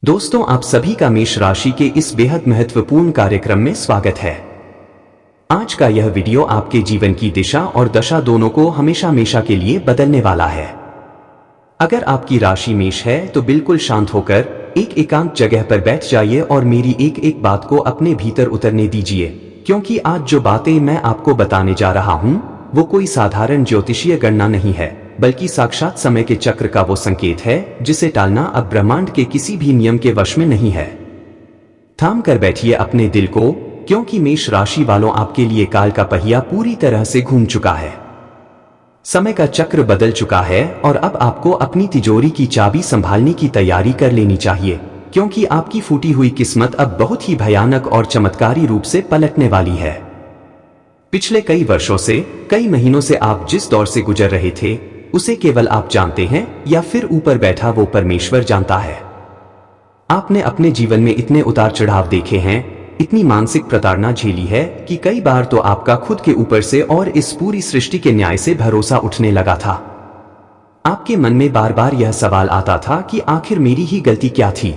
दोस्तों, आप सभी का मेष राशि के इस बेहद महत्वपूर्ण कार्यक्रम में स्वागत है। आज का यह वीडियो आपके जीवन की दिशा और दशा दोनों को हमेशा हमेशा के लिए बदलने वाला है। अगर आपकी राशि मेष है तो बिल्कुल शांत होकर एक एकांत जगह पर बैठ जाइए और मेरी एक एक बात को अपने भीतर उतरने दीजिए, क्योंकि आज जो बातें मैं आपको बताने जा रहा हूं वो कोई साधारण ज्योतिषीय गणना नहीं है, बल्कि साक्षात समय के चक्र का वो संकेत है जिसे टालना अब ब्रह्मांड के किसी भी नियम के वश में नहीं है। थाम कर बैठिए अपने दिल को, क्योंकि मेष राशि वालों आपके लिए काल का पहिया पूरी तरह से घूम चुका है। समय का चक्र बदल चुका है और अब आपको अपनी तिजोरी की चाबी संभालने की तैयारी कर लेनी चाहिए, क्योंकि आपकी फूटी हुई किस्मत अब बहुत ही भयानक और चमत्कारी रूप से पलटने वाली है। पिछले कई वर्षों से, कई महीनों से आप जिस दौर से गुजर रहे थे उसे केवल आप जानते हैं या फिर ऊपर बैठा वो परमेश्वर जानता है। आपने अपने जीवन में इतने उतार चढ़ाव देखे हैं, इतनी मानसिक प्रताड़ना झेली है कि कई बार तो आपका खुद के ऊपर से और इस पूरी सृष्टि के न्याय से भरोसा उठने लगा था। आपके मन में बार बार यह सवाल आता था कि आखिर मेरी ही गलती क्या थी।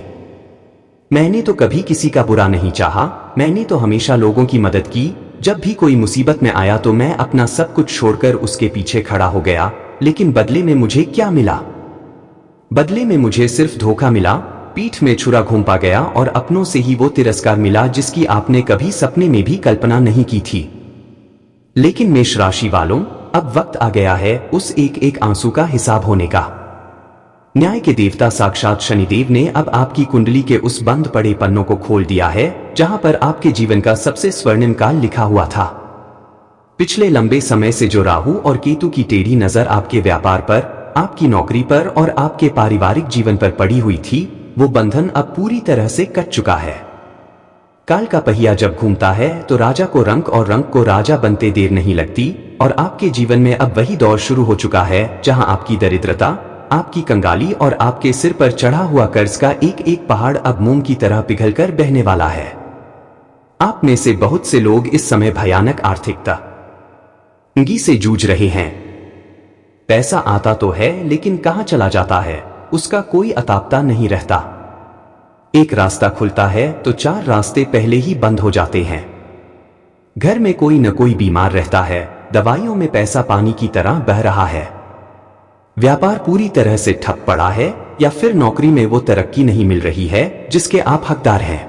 मैंने तो कभी किसी का बुरा नहीं चाहा, मैंने तो हमेशा लोगों की मदद की। जब भी कोई मुसीबत में आया तो मैं अपना सब कुछ छोड़कर उसके पीछे खड़ा हो गया, लेकिन बदले में मुझे क्या मिला? बदले में मुझे सिर्फ धोखा मिला, पीठ में छुरा घुमा गया और अपनों से ही वो तिरस्कार मिला जिसकी आपने कभी सपने में भी कल्पना नहीं की थी। लेकिन मेष राशि वालों, अब वक्त आ गया है उस एक एक आंसू का हिसाब होने का। न्याय के देवता साक्षात शनिदेव ने अब आपकी कुंडली के उस बंद पड़े पन्नों को खोल दिया है जहां पर आपके जीवन का सबसे स्वर्णिम काल लिखा हुआ था। पिछले लंबे समय से जो राहु और केतु की टेढ़ी नजर आपके व्यापार पर, आपकी नौकरी पर और आपके पारिवारिक जीवन पर पड़ी हुई थी, वो बंधन अब पूरी तरह से कट चुका है। काल का पहिया जब घूमता है तो राजा को रंक और रंक को राजा बनते देर नहीं लगती, और आपके जीवन में अब वही दौर शुरू हो चुका है जहां आपकी दरिद्रता, आपकी कंगाली और आपके सिर पर चढ़ा हुआ कर्ज का एक एक पहाड़ अब मोम की तरह पिघलकर बहने वाला है। आप में से बहुत से लोग इस समय भयानक आर्थिक तंगी से जूझ रहे हैं। पैसा आता तो है लेकिन कहां चला जाता है उसका कोई अतापता नहीं रहता। एक रास्ता खुलता है तो चार रास्ते पहले ही बंद हो जाते हैं। घर में कोई न कोई बीमार रहता है, दवाइयों में पैसा पानी की तरह बह रहा है। व्यापार पूरी तरह से ठप पड़ा है, या फिर नौकरी में वो तरक्की नहीं मिल रही है जिसके आप हकदार हैं।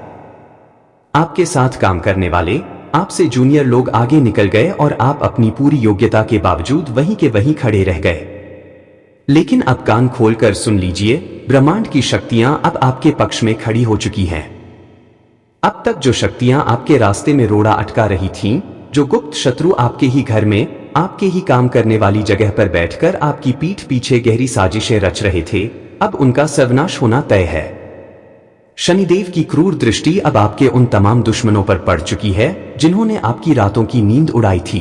आपके साथ काम करने वाले, आपसे जूनियर लोग आगे निकल गए और आप अपनी पूरी योग्यता के बावजूद वहीं के वहीं खड़े रह गए। लेकिन अब कान खोलकर सुन लीजिए, ब्रह्मांड की शक्तियां अब आपके पक्ष में खड़ी हो चुकी हैं। अब तक जो शक्तियां आपके रास्ते में रोड़ा अटका रही थीं, जो गुप्त शत्रु आपके ही घर में, आपके ही काम करने वाली जगह पर बैठकर आपकी पीठ पीछे गहरी साजिशें रच रहे थे, अब उनका सर्वनाश होना तय है। शनिदेव की क्रूर दृष्टि अब आपके उन तमाम दुश्मनों पर पड़ चुकी है जिन्होंने आपकी रातों की नींद उड़ाई थी।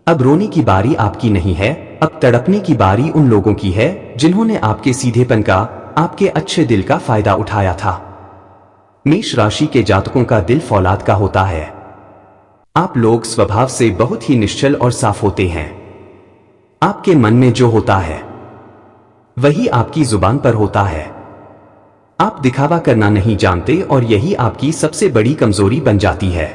अब रोने की बारी आपकी नहीं है, अब तड़पने की बारी उन लोगों की है जिन्होंने आपके सीधेपन का, आपके अच्छे दिल का फायदा उठाया था। मेष राशि के जातकों का दिल फौलाद का होता है। आप लोग स्वभाव से बहुत ही निश्चल और साफ होते हैं। आपके मन में जो होता है वही आपकी जुबान पर होता है। आप दिखावा करना नहीं जानते और यही आपकी सबसे बड़ी कमजोरी बन जाती है।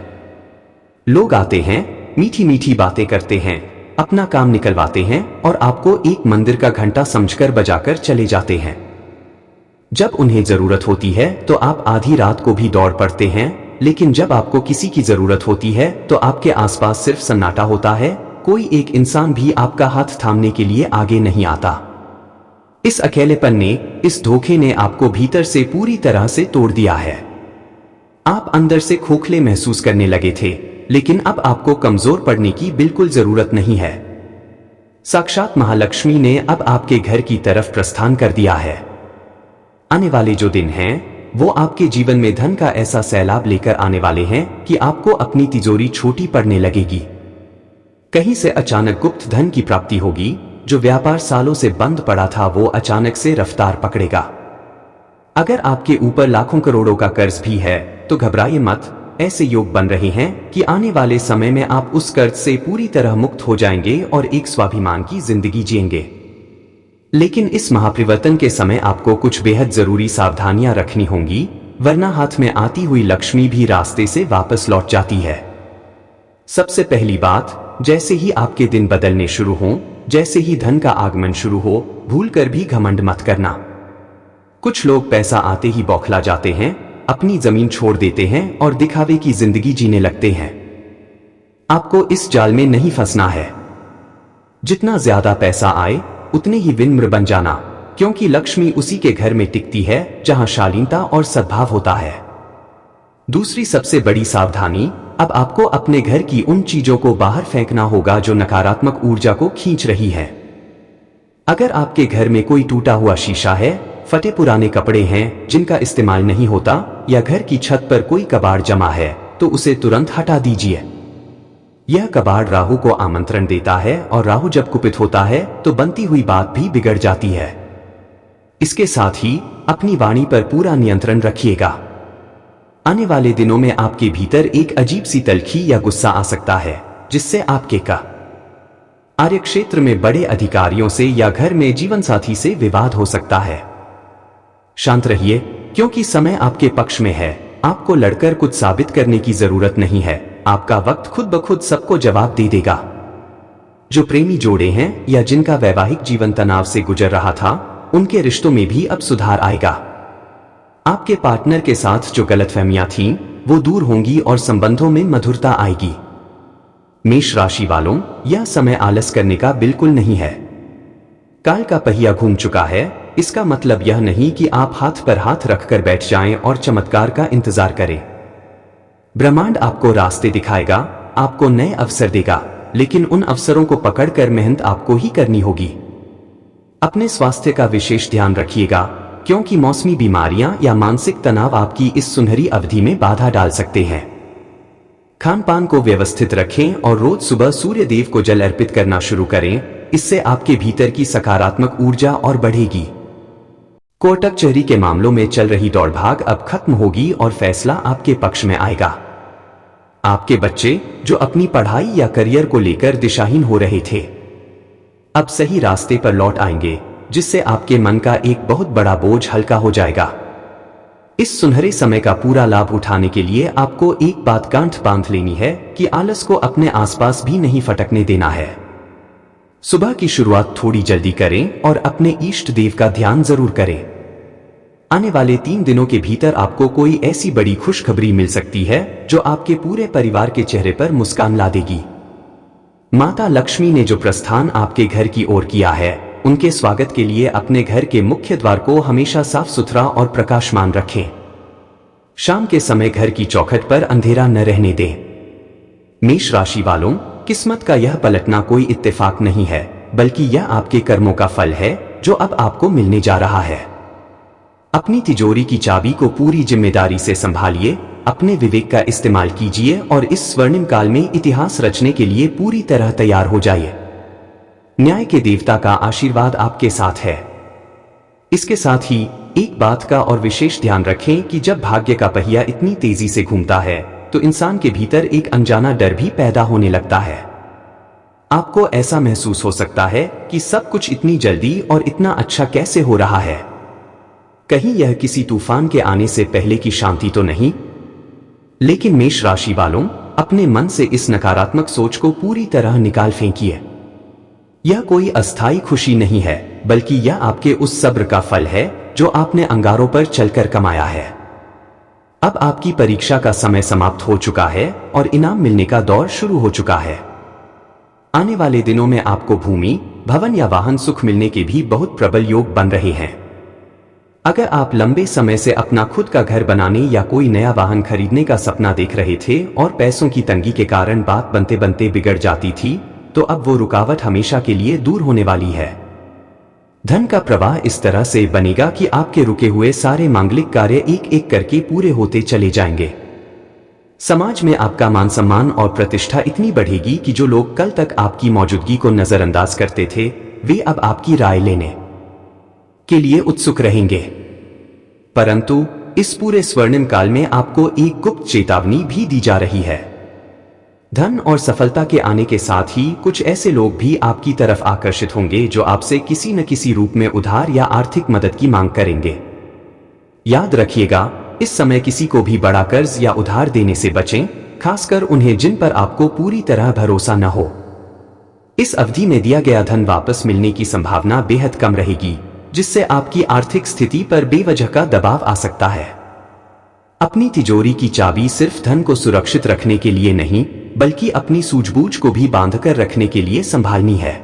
लोग आते हैं, मीठी मीठी बातें करते हैं, अपना काम निकलवाते हैं और आपको एक मंदिर का घंटा समझकर बजाकर चले जाते हैं। जब उन्हें जरूरत होती है तो आप आधी रात को भी दौड़ पड़ते हैं, लेकिन जब आपको किसी की जरूरत होती है तो आपके आसपास सिर्फ सन्नाटा होता है। कोई एक इंसान भी आपका हाथ थामने के लिए आगे नहीं आता। इस अकेलेपन ने, इस धोखे ने आपको भीतर से पूरी तरह से तोड़ दिया है। आप अंदर से खोखले महसूस करने लगे थे, लेकिन अब आपको कमजोर पड़ने की बिल्कुल जरूरत नहीं है। साक्षात महालक्ष्मी ने अब आपके घर की तरफ प्रस्थान कर दिया है। आने वाले जो दिन हैं, वो आपके जीवन में धन का ऐसा सैलाब लेकर आने वाले हैं कि आपको अपनी तिजोरी छोटी पड़ने लगेगी। कहीं से अचानक गुप्त धन की प्राप्ति होगी। जो व्यापार सालों से बंद पड़ा था वो अचानक से रफ्तार पकड़ेगा। अगर आपके ऊपर लाखों करोड़ों का कर्ज भी है तो घबराइए मत, ऐसे योग बन रहे हैं कि आने वाले समय में आप उस कर्ज से पूरी तरह मुक्त हो जाएंगे और एक स्वाभिमान की जिंदगी जिएंगे। लेकिन इस महापरिवर्तन के समय आपको कुछ बेहद जरूरी सावधानियां रखनी होंगी, वरना हाथ में आती हुई लक्ष्मी भी रास्ते से वापस लौट जाती है। सबसे पहली बात, जैसे ही आपके दिन बदलने शुरू हों, जैसे ही धन का आगमन शुरू हो, भूलकर भी घमंड मत करना। कुछ लोग पैसा आते ही बौखला जाते हैं, अपनी जमीन छोड़ देते हैं और दिखावे की जिंदगी जीने लगते हैं। आपको इस जाल में नहीं फंसना है। जितना ज्यादा पैसा आए उतने ही विनम्र बन जाना, क्योंकि लक्ष्मी उसी के घर में टिकती है जहां शालीनता और सद्भाव होता है। दूसरी सबसे बड़ी सावधानी, अब आपको अपने घर की उन चीजों को बाहर फेंकना होगा जो नकारात्मक ऊर्जा को खींच रही है। अगर आपके घर में कोई टूटा हुआ शीशा है, फटे पुराने कपड़े हैं जिनका इस्तेमाल नहीं होता, या घर की छत पर कोई कबाड़ जमा है, तो उसे तुरंत हटा दीजिए। यह कबाड़ राहु को आमंत्रण देता है और राहु जब कुपित होता है तो बनती हुई बात भी बिगड़ जाती है। इसके साथ ही अपनी वाणी पर पूरा नियंत्रण रखिएगा। आने वाले दिनों में आपके भीतर एक अजीब सी तलखी या गुस्सा आ सकता है, जिससे आपके कार्य क्षेत्र में बड़े अधिकारियों से या घर में जीवन साथी से विवाद हो सकता है। शांत रहिए, क्योंकि समय आपके पक्ष में है। आपको लड़कर कुछ साबित करने की जरूरत नहीं है। आपका वक्त खुद ब खुद सबको जवाब दे देगा। जो प्रेमी जोड़े हैं या जिनका वैवाहिक जीवन तनाव से गुजर रहा था, उनके रिश्तों में भी अब सुधार आएगा। आपके पार्टनर के साथ जो गलतफहमियां थीं, वो दूर होंगी और संबंधों में मधुरता आएगी। मेष राशि वालों, यह समय आलस करने का बिल्कुल नहीं है। काल का पहिया घूम चुका है। इसका मतलब यह नहीं कि आप हाथ पर हाथ रखकर बैठ जाएं और चमत्कार का इंतजार करें। ब्रह्मांड आपको रास्ते दिखाएगा, आपको नए अवसर देगा, लेकिन उन अवसरों को पकड़कर मेहनत आपको ही करनी होगी। अपने स्वास्थ्य का विशेष ध्यान रखिएगा, क्योंकि मौसमी बीमारियां या मानसिक तनाव आपकी इस सुनहरी अवधि में बाधा डाल सकते हैं। खान पान को व्यवस्थित रखें और रोज सुबह सूर्य देव को जल अर्पित करना शुरू करें। इससे आपके भीतर की सकारात्मक ऊर्जा और बढ़ेगी। कोर्ट कचहरी के मामलों में चल रही दौड़भाग अब खत्म होगी और फैसला आपके पक्ष में आएगा। आपके बच्चे जो अपनी पढ़ाई या करियर को लेकर दिशाहीन हो रहे थे, अब सही रास्ते पर लौट आएंगे, जिससे आपके मन का एक बहुत बड़ा बोझ हल्का हो जाएगा। इस सुनहरे समय का पूरा लाभ उठाने के लिए आपको एक बात गांठ बांध लेनी है कि आलस को अपने आसपास भी नहीं फटकने देना है। सुबह की शुरुआत थोड़ी जल्दी करें और अपने इष्ट देव का ध्यान जरूर करें। आने वाले 3 दिनों के भीतर आपको कोई ऐसी बड़ी खुशखबरी मिल सकती है जो आपके पूरे परिवार के चेहरे पर मुस्कान ला देगी। माता लक्ष्मी ने जो प्रस्थान आपके घर की ओर किया है, उनके स्वागत के लिए अपने घर के मुख्य द्वार को हमेशा साफ सुथरा और प्रकाशमान रखें। शाम के समय घर की चौखट पर अंधेरा न रहने दें। मेष राशि वालों, किस्मत का यह पलटना कोई इत्तेफाक नहीं है, बल्कि यह आपके कर्मों का फल है जो अब आपको मिलने जा रहा है। अपनी तिजोरी की चाबी को पूरी जिम्मेदारी से संभालिए, अपने विवेक का इस्तेमाल कीजिए और इस स्वर्णिम काल में इतिहास रचने के लिए पूरी तरह तैयार हो जाइए। न्याय के देवता का आशीर्वाद आपके साथ है। इसके साथ ही एक बात का और विशेष ध्यान रखें कि जब भाग्य का पहिया इतनी तेजी से घूमता है, तो इंसान के भीतर एक अनजाना डर भी पैदा होने लगता है। आपको ऐसा महसूस हो सकता है कि सब कुछ इतनी जल्दी और इतना अच्छा कैसे हो रहा है। कहीं यह किसी तूफान के आने से पहले की शांति तो नहीं। लेकिन मेष राशि वालों, अपने मन से इस नकारात्मक सोच को पूरी तरह निकाल फेंकिए। यह कोई अस्थायी खुशी नहीं है, बल्कि यह आपके उस सब्र का फल है जो आपने अंगारों पर चलकर कमाया है। अब आपकी परीक्षा का समय समाप्त हो चुका है और इनाम मिलने का दौर शुरू हो चुका है। आने वाले दिनों में आपको भूमि, भवन या वाहन सुख मिलने के भी बहुत प्रबल योग बन रहे हैं। अगर आप लंबे समय से अपना खुद का घर बनाने या कोई नया वाहन खरीदने का सपना देख रहे थे और पैसों की तंगी के कारण बात बनते बनते बिगड़ जाती थी, तो अब वो रुकावट हमेशा के लिए दूर होने वाली है। धन का प्रवाह इस तरह से बनेगा कि आपके रुके हुए सारे मांगलिक कार्य एक एक करके पूरे होते चले जाएंगे। समाज में आपका मान सम्मान और प्रतिष्ठा इतनी बढ़ेगी कि जो लोग कल तक आपकी मौजूदगी को नजरअंदाज करते थे, वे अब आपकी राय लेने के लिए उत्सुक रहेंगे। परंतु इस पूरे स्वर्णिम काल में आपको एक गुप्त चेतावनी भी दी जा रही है। धन और सफलता के आने के साथ ही कुछ ऐसे लोग भी आपकी तरफ आकर्षित होंगे जो आपसे किसी न किसी रूप में उधार या आर्थिक मदद की मांग करेंगे। याद रखिएगा, इस समय किसी को भी बड़ा कर्ज या उधार देने से बचें, खासकर उन्हें जिन पर आपको पूरी तरह भरोसा न हो। इस अवधि में दिया गया धन वापस मिलने की संभावना बेहद कम रहेगी, जिससे आपकी आर्थिक स्थिति पर बेवजह का दबाव आ सकता है। अपनी तिजोरी की चाबी सिर्फ धन को सुरक्षित रखने के लिए नहीं, बल्कि अपनी सूझबूझ को भी बांधकर रखने के लिए संभालनी है।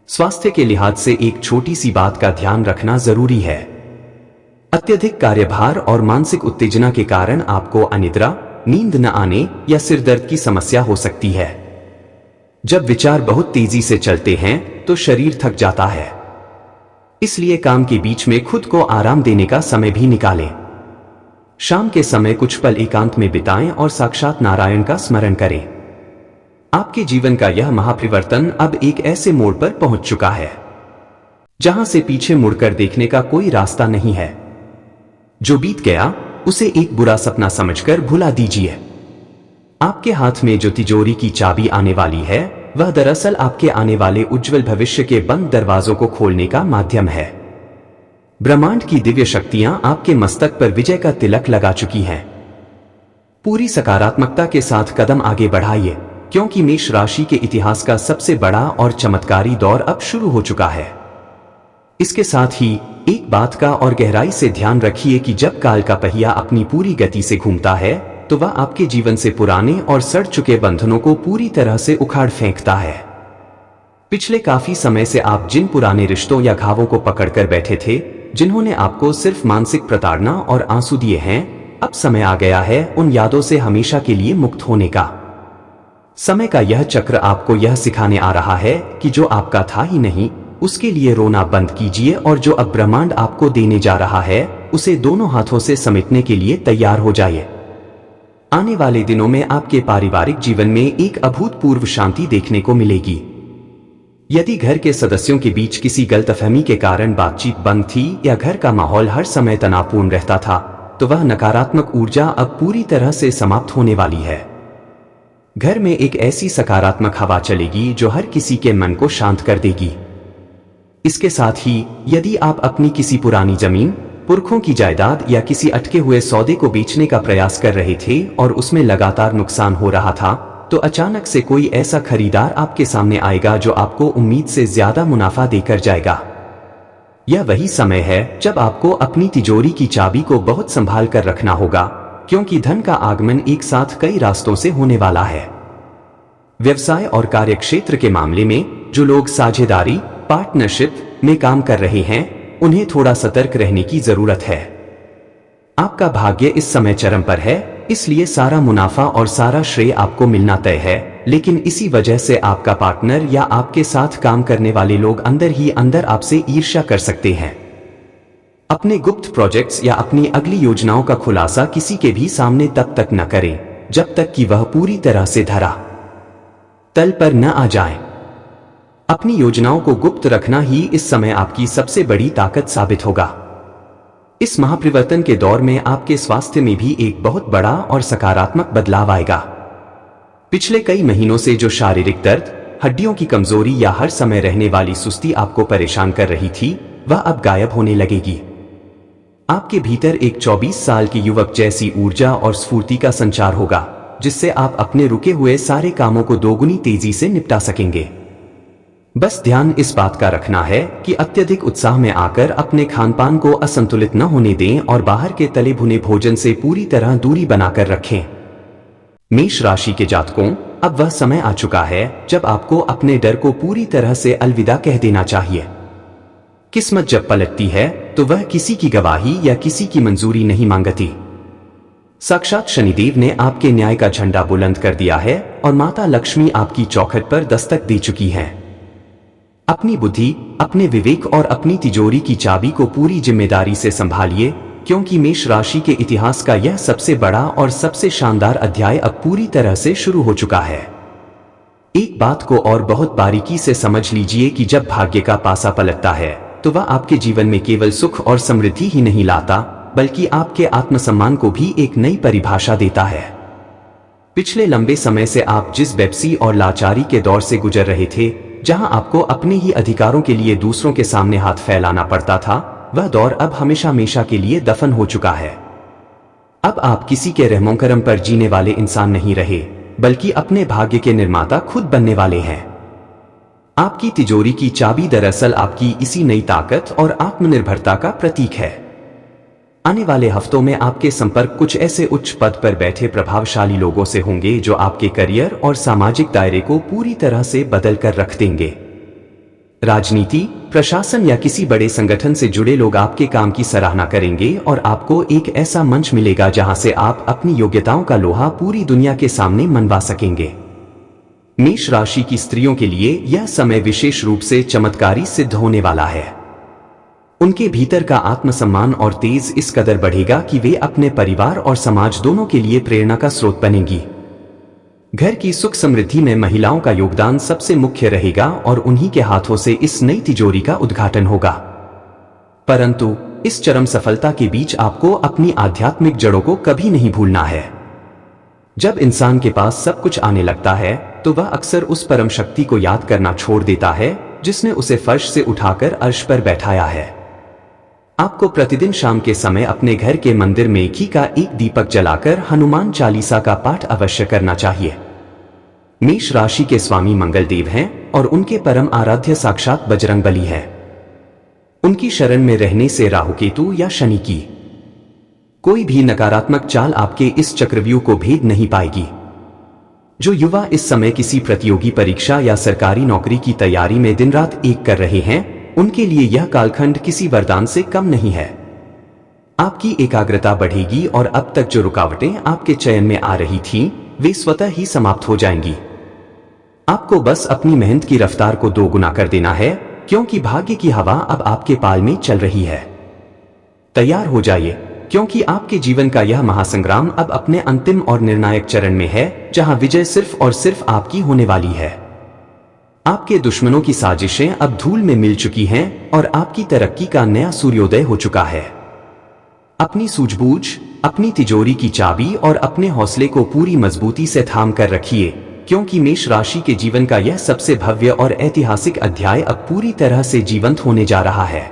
स्वास्थ्य के लिहाज से एक छोटी सी बात का ध्यान रखना जरूरी है। अत्यधिक कार्यभार और मानसिक उत्तेजना के कारण आपको अनिद्रा, नींद न आने या सिर दर्द की समस्या हो सकती है। जब विचार बहुत तेजी से चलते हैं तो शरीर थक जाता है, इसलिए काम के बीच में खुद को आराम देने का समय भी निकालें। शाम के समय कुछ पल एकांत में बिताएं और साक्षात नारायण का स्मरण करें। आपके जीवन का यह महापरिवर्तन अब एक ऐसे मोड़ पर पहुंच चुका है जहां से पीछे मुड़कर देखने का कोई रास्ता नहीं है। जो बीत गया उसे एक बुरा सपना समझकर भुला दीजिए। आपके हाथ में जो तिजोरी की चाबी आने वाली है, वह दरअसल आपके आने वाले उज्जवल भविष्य के बंद दरवाजों को खोलने का माध्यम है। ब्रह्मांड की दिव्य शक्तियां आपके मस्तक पर विजय का तिलक लगा चुकी हैं। पूरी सकारात्मकता के साथ कदम आगे बढ़ाइए, क्योंकि मेष राशि के इतिहास का सबसे बड़ा और चमत्कारी दौर अब शुरू हो चुका है। इसके साथ ही एक बात का और गहराई से ध्यान रखिए कि जब काल का पहिया अपनी पूरी गति से घूमता है, तो वह आपके जीवन से पुराने और सड़ चुके बंधनों को पूरी तरह से उखाड़ फेंकता है। पिछले काफी समय से आप जिन पुराने रिश्तों या घावों को पकड़कर बैठे थे, जिन्होंने आपको सिर्फ मानसिक प्रताड़ना और आंसू दिए हैं, अब समय आ गया है उन यादों से हमेशा के लिए मुक्त होने का। समय का यह चक्र आपको यह सिखाने आ रहा है कि जो आपका था ही नहीं, उसके लिए रोना बंद कीजिए और जो अब ब्रह्मांड आपको देने जा रहा है, उसे दोनों हाथों से समेटने के लिए तैयार हो जाइए। आने वाले दिनों में आपके पारिवारिक जीवन में एक अभूतपूर्व शांति देखने को मिलेगी। यदि घर के सदस्यों के बीच किसी गलतफहमी के कारण बातचीत बंद थी या घर का माहौल हर समय तनावपूर्ण रहता था, तो वह नकारात्मक ऊर्जा अब पूरी तरह से समाप्त होने वाली है। घर में एक ऐसी सकारात्मक हवा चलेगी जो हर किसी के मन को शांत कर देगी। इसके साथ ही यदि आप अपनी किसी पुरानी जमीन, पुरखों की जायदाद या किसी अटके हुए सौदे को बेचने का प्रयास कर रहे थे और उसमें लगातार नुकसान हो रहा था, तो अचानक से कोई ऐसा खरीदार आपके सामने आएगा जो आपको उम्मीद से ज्यादा मुनाफा देकर जाएगा। यह वही समय है जब आपको अपनी तिजोरी की चाबी को बहुत संभाल कर रखना होगा, क्योंकि धन का आगमन एक साथ कई रास्तों से होने वाला है। व्यवसाय और कार्यक्षेत्र के मामले में जो लोग साझेदारी, पार्टनरशिप में काम कर रहे हैं, उन्हें थोड़ा सतर्क रहने की जरूरत है। आपका भाग्य इस समय चरम पर है, इसलिए सारा मुनाफा और सारा श्रेय आपको मिलना तय है, लेकिन इसी वजह से आपका पार्टनर या आपके साथ काम करने वाले लोग अंदर ही अंदर आपसे ईर्ष्या कर सकते हैं। अपने गुप्त प्रोजेक्ट्स या अपनी अगली योजनाओं का खुलासा किसी के भी सामने तब तक न करें जब तक कि वह पूरी तरह से धरा तल पर न आ जाए। अपनी योजनाओं को गुप्त रखना ही इस समय आपकी सबसे बड़ी ताकत साबित होगा। इस महापरिवर्तन के दौर में आपके स्वास्थ्य में भी एक बहुत बड़ा और सकारात्मक बदलाव आएगा। पिछले कई महीनों से जो शारीरिक दर्द, हड्डियों की कमजोरी या हर समय रहने वाली सुस्ती आपको परेशान कर रही थी, वह अब गायब होने लगेगी। आपके भीतर एक 24 साल के युवक जैसी ऊर्जा और स्फूर्ति का संचार होगा, जिससे आप अपने रुके हुए सारे कामों को दोगुनी तेजी से निपटा सकेंगे। बस ध्यान इस बात का रखना है कि अत्यधिक उत्साह में आकर अपने खानपान को असंतुलित न होने दें और बाहर के तले भुने भोजन से पूरी तरह दूरी बनाकर रखें। मेष राशि के जातकों, अब वह समय आ चुका है जब आपको अपने डर को पूरी तरह से अलविदा कह देना चाहिए। किस्मत जब पलटती है तो वह किसी की गवाही या किसी की मंजूरी नहीं मांगती। साक्षात शनिदेव ने आपके न्याय का झंडा बुलंद कर दिया है और माता लक्ष्मी आपकी चौखट पर दस्तक दे चुकी हैं। अपनी बुद्धि, अपने विवेक और अपनी तिजोरी की चाबी को पूरी जिम्मेदारी से संभालिए, क्योंकि मेष राशि के इतिहास का यह सबसे बड़ा और सबसे शानदार अध्याय अब पूरी तरह से शुरू हो चुका है। एक बात को और बहुत बारीकी से समझ लीजिए कि जब भाग्य का पासा पलटता है तो वह आपके जीवन में केवल सुख और समृद्धि ही नहीं लाता, बल्कि आपके आत्मसम्मान को भी एक नई परिभाषा देता है। पिछले लंबे समय से आप जिस बेबसी और लाचारी के दौर से गुजर रहे थे, जहां आपको अपने ही अधिकारों के लिए दूसरों के सामने हाथ फैलाना पड़ता था, वह दौर अब हमेशा हमेशा के लिए दफन हो चुका है। अब आप किसी के रहमो करम पर जीने वाले इंसान नहीं रहे, बल्कि अपने भाग्य के निर्माता खुद बनने वाले हैं। आपकी तिजोरी की चाबी दरअसल आपकी इसी नई ताकत और आत्मनिर्भरता का प्रतीक है। आने वाले हफ्तों में आपके संपर्क कुछ ऐसे उच्च पद पर बैठे प्रभावशाली लोगों से होंगे जो आपके करियर और सामाजिक दायरे को पूरी तरह से बदल कर रख देंगे। राजनीति, प्रशासन या किसी बड़े संगठन से जुड़े लोग आपके काम की सराहना करेंगे और आपको एक ऐसा मंच मिलेगा जहां से आप अपनी योग्यताओं का लोहा पूरी दुनिया के सामने मनवा सकेंगे। मेष राशि की स्त्रियों के लिए यह समय विशेष रूप से चमत्कारी सिद्ध होने वाला है। उनके भीतर का आत्मसम्मान और तेज इस कदर बढ़ेगा कि वे अपने परिवार और समाज दोनों के लिए प्रेरणा का स्रोत बनेंगी। घर की सुख समृद्धि में महिलाओं का योगदान सबसे मुख्य रहेगा और उन्हीं के हाथों से इस नई तिजोरी का उद्घाटन होगा। परंतु इस चरम सफलता के बीच आपको अपनी आध्यात्मिक जड़ों को कभी नहीं भूलना है। जब इंसान के पास सब कुछ आने लगता है तो वह अक्सर उस परम शक्ति को याद करना छोड़ देता है जिसने उसे फर्श से उठाकर अर्श पर बैठाया है। आपको प्रतिदिन शाम के समय अपने घर के मंदिर में घी का एक दीपक जलाकर हनुमान चालीसा का पाठ अवश्य करना चाहिए। मेष राशि के स्वामी मंगल देव हैं और उनके परम आराध्य साक्षात बजरंगबली है। उनकी शरण में रहने से राहु केतु या शनि की कोई भी नकारात्मक चाल आपके इस चक्रव्यूह को भेद नहीं पाएगी। जो युवा इस समय किसी प्रतियोगी परीक्षा या सरकारी नौकरी की तैयारी में दिन रात एक कर रहे हैं, उनके लिए यह कालखंड किसी वरदान से कम नहीं है। आपकी एकाग्रता बढ़ेगी और अब तक जो रुकावटें आपके चयन में आ रही थीं, वे स्वतः ही समाप्त हो जाएंगी। आपको बस अपनी मेहनत की रफ्तार को दोगुना कर देना है, क्योंकि भाग्य की हवा अब आपके पाल में चल रही है। तैयार हो जाइए, क्योंकि आपके जीवन का यह महासंग्राम अब अपने अंतिम और निर्णायक चरण में है, जहां विजय सिर्फ और सिर्फ आपकी होने वाली है। आपके दुश्मनों की साजिशें अब धूल में मिल चुकी हैं और आपकी तरक्की का नया सूर्योदय हो चुका है। अपनी सूझबूझ, अपनी तिजोरी की चाबी और अपने हौसले को पूरी मजबूती से थाम कर रखिए, क्योंकि मेष राशि के जीवन का यह सबसे भव्य और ऐतिहासिक अध्याय अब पूरी तरह से जीवंत होने जा रहा है।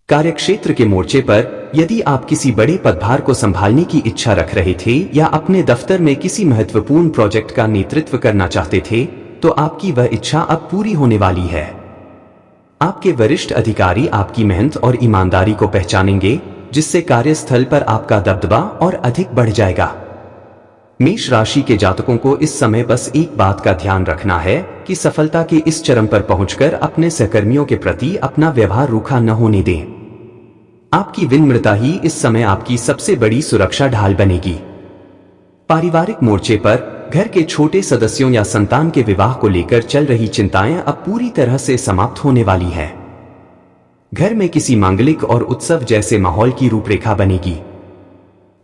कार्यक्षेत्र के मोर्चे पर यदि आप किसी बड़े पदभार को संभालने की इच्छा रख रहे थे या अपने दफ्तर में किसी महत्वपूर्ण प्रोजेक्ट का नेतृत्व करना चाहते थे, तो आपकी वह इच्छा अब पूरी होने वाली है। आपके वरिष्ठ अधिकारी आपकी मेहनत और ईमानदारी को पहचानेंगे, जिससे कार्यस्थल पर आपका दबदबा और अधिक बढ़ जाएगा। मेष राशि के जातकों को इस समय बस एक बात का ध्यान रखना है कि सफलता के इस चरम पर पहुंचकर अपने सहकर्मियों के प्रति अपना व्यवहार रूखा न होने दें। आपकी विनम्रता ही इस समय आपकी सबसे बड़ी सुरक्षा ढाल बनेगी। पारिवारिक मोर्चे पर घर के छोटे सदस्यों या संतान के विवाह को लेकर चल रही चिंताएं अब पूरी तरह से समाप्त होने वाली हैं। घर में किसी मांगलिक और उत्सव जैसे माहौल की रूपरेखा बनेगी।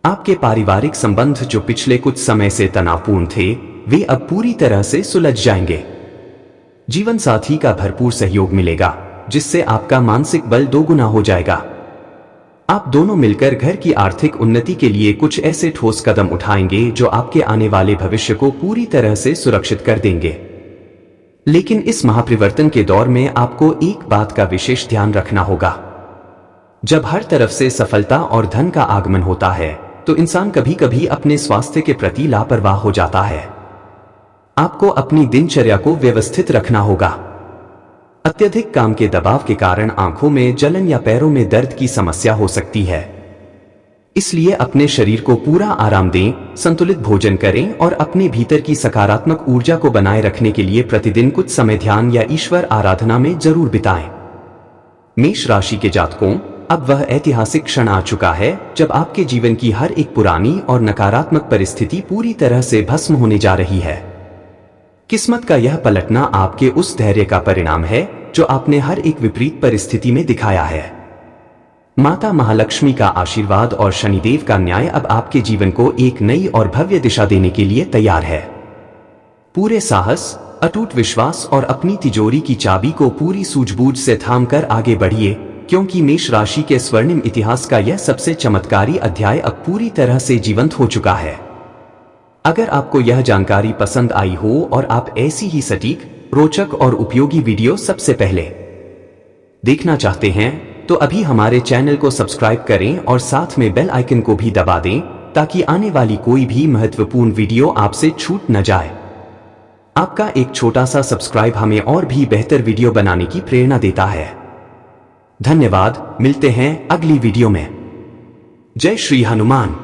आपके पारिवारिक संबंध जो पिछले कुछ समय से तनावपूर्ण थे, वे अब पूरी तरह से सुलझ जाएंगे। जीवन साथी का भरपूर सहयोग मिलेगा, जिससे आपका मानसिक बल दोगुना हो जाएगा। आप दोनों मिलकर घर की आर्थिक उन्नति के लिए कुछ ऐसे ठोस कदम उठाएंगे जो आपके आने वाले भविष्य को पूरी तरह से सुरक्षित कर देंगे। लेकिन इस महापरिवर्तन के दौर में आपको एक बात का विशेष ध्यान रखना होगा। जब हर तरफ से सफलता और धन का आगमन होता है, तो इंसान कभी कभी अपने स्वास्थ्य के प्रति लापरवाह हो जाता है। आपको अपनी दिनचर्या को व्यवस्थित रखना होगा। अत्यधिक काम के दबाव के कारण आंखों में जलन या पैरों में दर्द की समस्या हो सकती है। इसलिए अपने शरीर को पूरा आराम दें, संतुलित भोजन करें और अपने भीतर की सकारात्मक ऊर्जा को बनाए रखने के लिए प्रतिदिन कुछ समय ध्यान या ईश्वर आराधना में जरूर बिताएं। मेष राशि के जातकों, अब वह ऐतिहासिक क्षण आ चुका है जब आपके जीवन की हर एक पुरानी और नकारात्मक परिस्थिति पूरी तरह से भस्म होने जा रही है। किस्मत का यह पलटना आपके उस धैर्य का परिणाम है जो आपने हर एक विपरीत परिस्थिति में दिखाया है। माता महालक्ष्मी का आशीर्वाद और शनिदेव का न्याय अब आपके जीवन को एक नई और भव्य दिशा देने के लिए तैयार है। पूरे साहस, अटूट विश्वास और अपनी तिजोरी की चाबी को पूरी सूझबूझ से थामकर आगे बढ़िए, क्योंकि मेष राशि के स्वर्णिम इतिहास का यह सबसे चमत्कारी अध्याय अब पूरी तरह से जीवंत हो चुका है। अगर आपको यह जानकारी पसंद आई हो और आप ऐसी ही सटीक, रोचक और उपयोगी वीडियो सबसे पहले देखना चाहते हैं तो अभी हमारे चैनल को सब्सक्राइब करें और साथ में बेल आइकन को भी दबा दें ताकि आने वाली कोई भी महत्वपूर्ण वीडियो आपसे छूट न जाए। आपका एक छोटा सा सब्सक्राइब हमें और भी बेहतर वीडियो बनाने की प्रेरणा देता है। धन्यवाद, मिलते हैं अगली वीडियो में। जय श्री हनुमान।